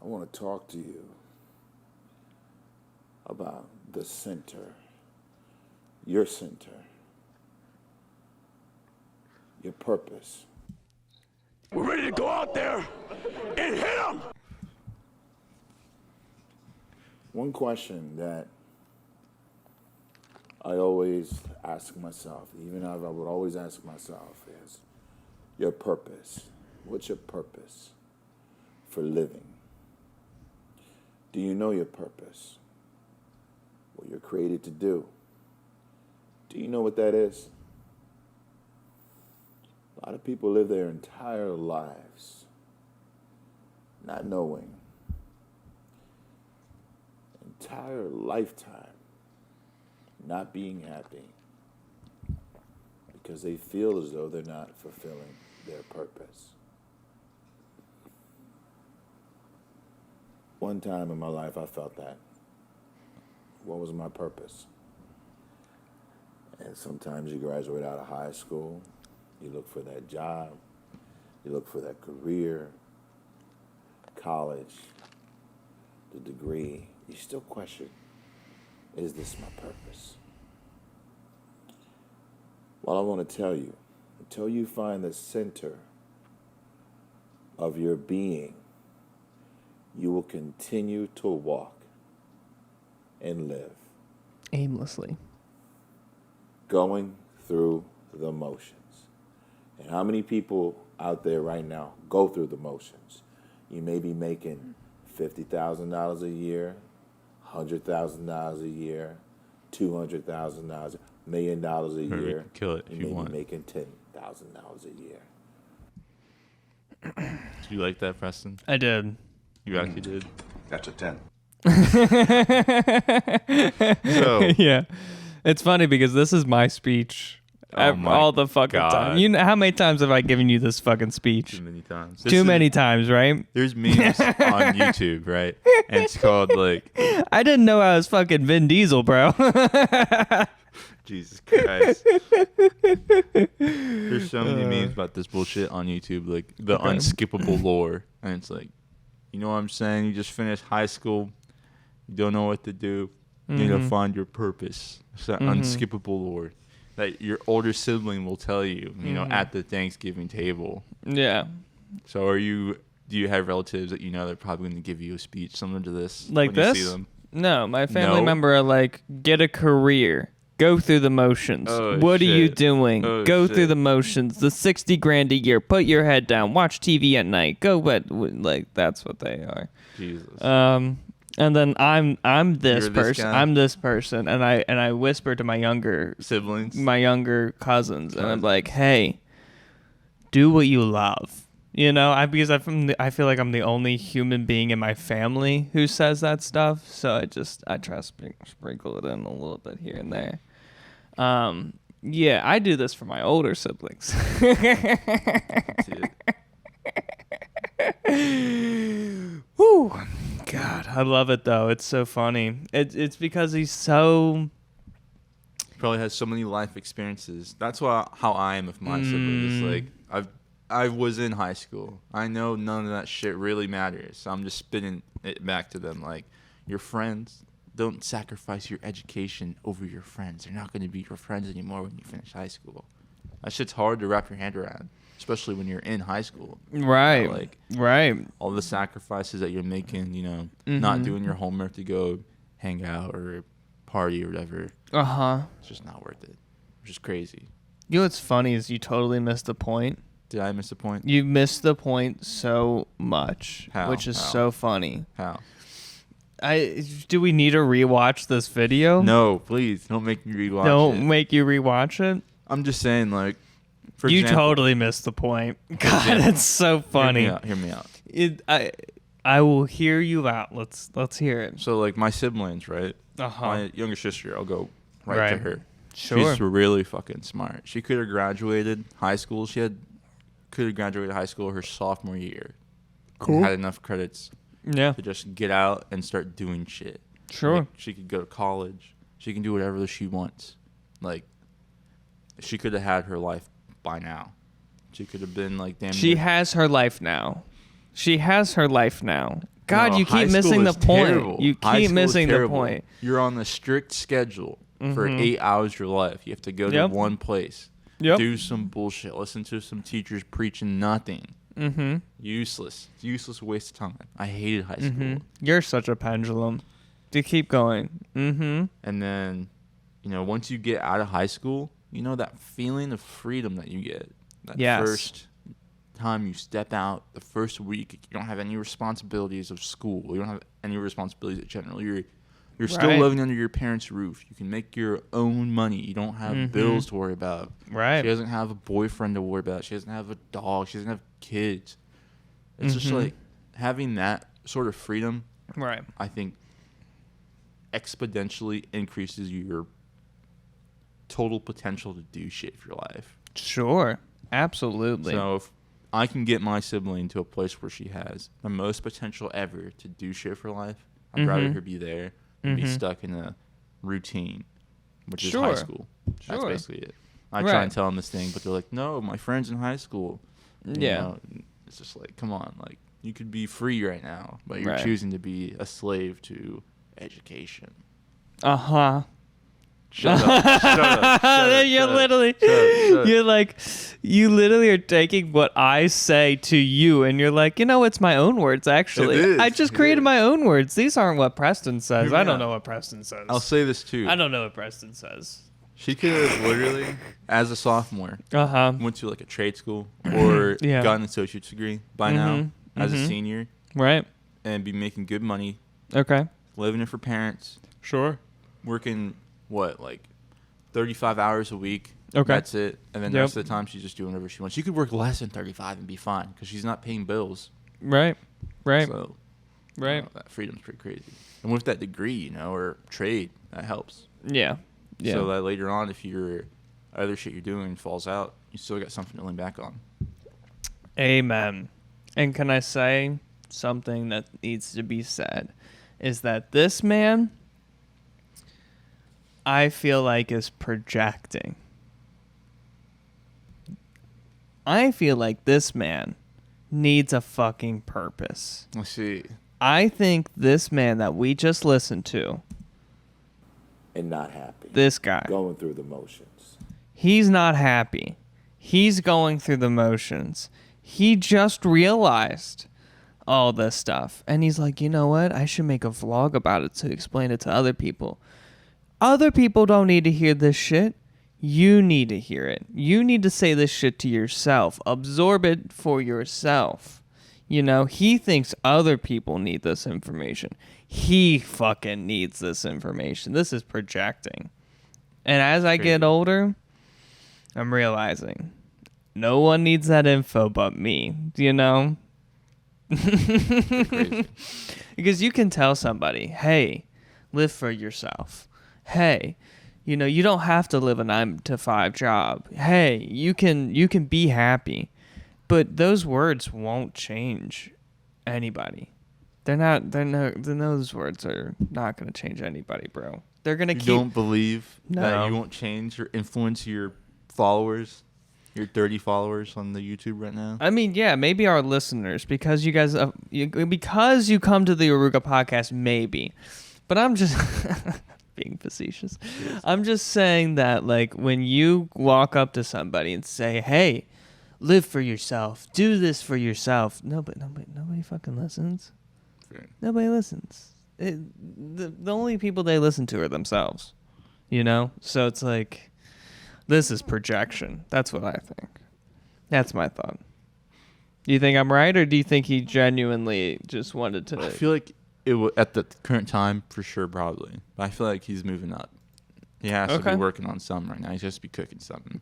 I want to talk to you about the center, your purpose. We're ready to go out there and hit them! One question that I always ask myself, even I would always ask myself, is your purpose. What's your purpose for living? Do you know your purpose? What you're created to do? Do you know what that is? A lot of people live their entire lives not knowing, entire lifetime not being happy because they feel as though they're not fulfilling their purpose. One time in my life I felt that. What was my purpose? And sometimes you graduate out of high school, you look for that job, you look for that career, college, the degree, you still question, is this my purpose? Well, I want to tell you, until you find the center of your being, you will continue to walk and live aimlessly, going through the motions. And how many people out there right now go through the motions? You may be making $50,000 a year, $100,000 a year, $200,000, $1 million a year. Kill it if you want. You may be making $10,000 a year. Do you like that, Preston? I did. You actually did? That's a 10. So, Yeah. It's funny because this is my speech all the fucking time. You know, how many times have I given you this fucking speech? too many times. Too many times, right? There's memes on YouTube, right? And it's called, like... I didn't know I was fucking Vin Diesel, bro. Jesus Christ. There's so many memes about this bullshit on YouTube, like the unskippable lore. And it's like, you know what I'm saying? You just finished high school. You don't know what to do. You need to find your purpose. It's that unskippable lore that your older sibling will tell you, you know, at the Thanksgiving table. Yeah. So do you have relatives that you know that are probably going to give you a speech similar to this? Like when this? You see them? No, my family No? member are like, get a career. Go through the motions. Oh, what are you shit. doing? Oh, Go shit. through the motions. The $60,000 a year. Put your head down. Watch TV at night. Go, like that's what they are. Jesus. And then I'm this You're this person. guy? I'm this person, and I whisper to my younger Siblings? cousins, and I'm like, hey, do what you love. You know, because I feel like I'm the only human being in my family who says that stuff. So I try to sprinkle it in a little bit here and there. Yeah, I do this for my older siblings. Woo. God, I love it though. It's so funny. It's because he's so... Probably has so many life experiences. That's how I am with my siblings. Like I was in high school. I know none of that shit really matters. So I'm just spinning it back to them. Like, your friends, don't sacrifice your education over your friends. They're not going to be your friends anymore when you finish high school. That shit's hard to wrap your head around, especially when you're in high school. Right. You know, like, right. all the sacrifices that you're making, you know, not doing your homework to go hang out or party or whatever. Uh-huh. It's just not worth it. Which is crazy. You know what's funny is you totally missed the point. Did I miss the point? You missed the point so much, How? which is How? so funny. How? Do we need to rewatch this video? No, please don't make me rewatch it. Don't make you rewatch it. I'm just saying, like, for You example, totally missed the point. God, it's so funny. Hear me out. I will hear you out. Let's hear it. So, like, my siblings, right? Uh-huh. My younger sister, I'll go right to her. Sure. She's really fucking smart. She could have graduated high school. Could have graduated high school her sophomore year. Cool. Had enough credits Yeah. to just get out and start doing shit. Sure. Like, she could go to college. She can do whatever she wants. Like, she could have had her life by now. She could have been like, damn. She has her life now. God, No, you high keep school missing the is point. terrible. You High keep school is missing the terrible. point. You're on a strict schedule for 8 hours of your life. You have to go to Yep. one place, Yep. do some bullshit, listen to some teachers preaching nothing. Mm-hmm. Useless. It's useless waste of time. I hated high school. Mm-hmm. You're such a pendulum. You keep going. Mm-hmm. And then, once you get out of high school, that feeling of freedom that you get. That Yes. first time you step out, the first week, you don't have any responsibilities of school. You don't have any responsibilities in general. You're still Right. living under your parents' roof. You can make your own money. You don't have bills to worry about. Right. She doesn't have a boyfriend to worry about. She doesn't have a dog. She doesn't have kids. It's just like having that sort of freedom, Right. I think, exponentially increases your total potential to do shit for your life. Sure. Absolutely. So if I can get my sibling to a place where she has the most potential ever to do shit for life, I'd rather her be there than be stuck in a routine, which is high Sure. school. That's Sure. basically it. I try Right. and tell them this thing, but they're like, no, my friend's in high school. Yeah. It's just like, come on, like you could be free right now, but you're Right. choosing to be a slave to education. Uh-huh. Shut up. Shut up. Shut up. You're Shut up. literally, Shut up. you're like, you literally are taking what I say to you, and you're like, it's my own words, actually. It is. I just It created is. my own words. These aren't what Preston says. Hear me I don't out. know what Preston says. I'll say this too. I don't know what Preston says. She could have literally, as a sophomore, Uh-huh. went to like a trade school or Yeah. got an associate's degree by now as a senior Right. and be making good money, Okay. living with her parents, Sure. working, like 35 hours a week. Okay. That's it. And then the Yep. rest of the time she's just doing whatever she wants. She could work less than 35 and be fine because she's not paying bills. Right. Right. So Right. that freedom's pretty crazy. And with that degree, or trade, that helps. Yeah. Yeah. So that later on, if your other shit you're doing falls out, you still got something to lean back on. Amen. And can I say something that needs to be said? Is that this man, I feel like, is projecting. I feel like this man needs a fucking purpose. Let's see. I think this man that we just listened to, And not happy. this guy, Going through the motions. he's not happy. He's going through the motions. He just realized all this stuff. And he's like, you know what? I should make a vlog about it to explain it to other people. Other people don't need to hear this shit. You need to hear it. You need to say this shit to yourself. Absorb it for yourself. He thinks other people need this information. He fucking needs this information. This is projecting. And as I get older, I'm realizing no one needs that info but me, Crazy. Because you can tell somebody, hey, live for yourself. Hey, you don't have to live a 9-to-5 job. Hey, you can be happy. But those words won't change anybody. Those words are not going to change anybody, bro. They're going to You keep. don't believe No. that you won't change or influence your followers, your 30 followers on the YouTube right now? I mean, yeah, maybe our listeners, because you guys, because you come to the Oruga Podcast, maybe. But I'm just being facetious. I'm just saying that, like, when you walk up to somebody and say, "Hey, live for yourself, do this for yourself," nobody fucking listens. Right. Nobody listens. The only people they listen to are themselves. So it's like, this is projection. That's what I think. That's my thought. Do you think I'm right, or do you think he genuinely just wanted to? I feel like it will, at the current time, for sure, probably. But I feel like he's moving up. He has to Okay. be working on something right now. He has to be cooking something.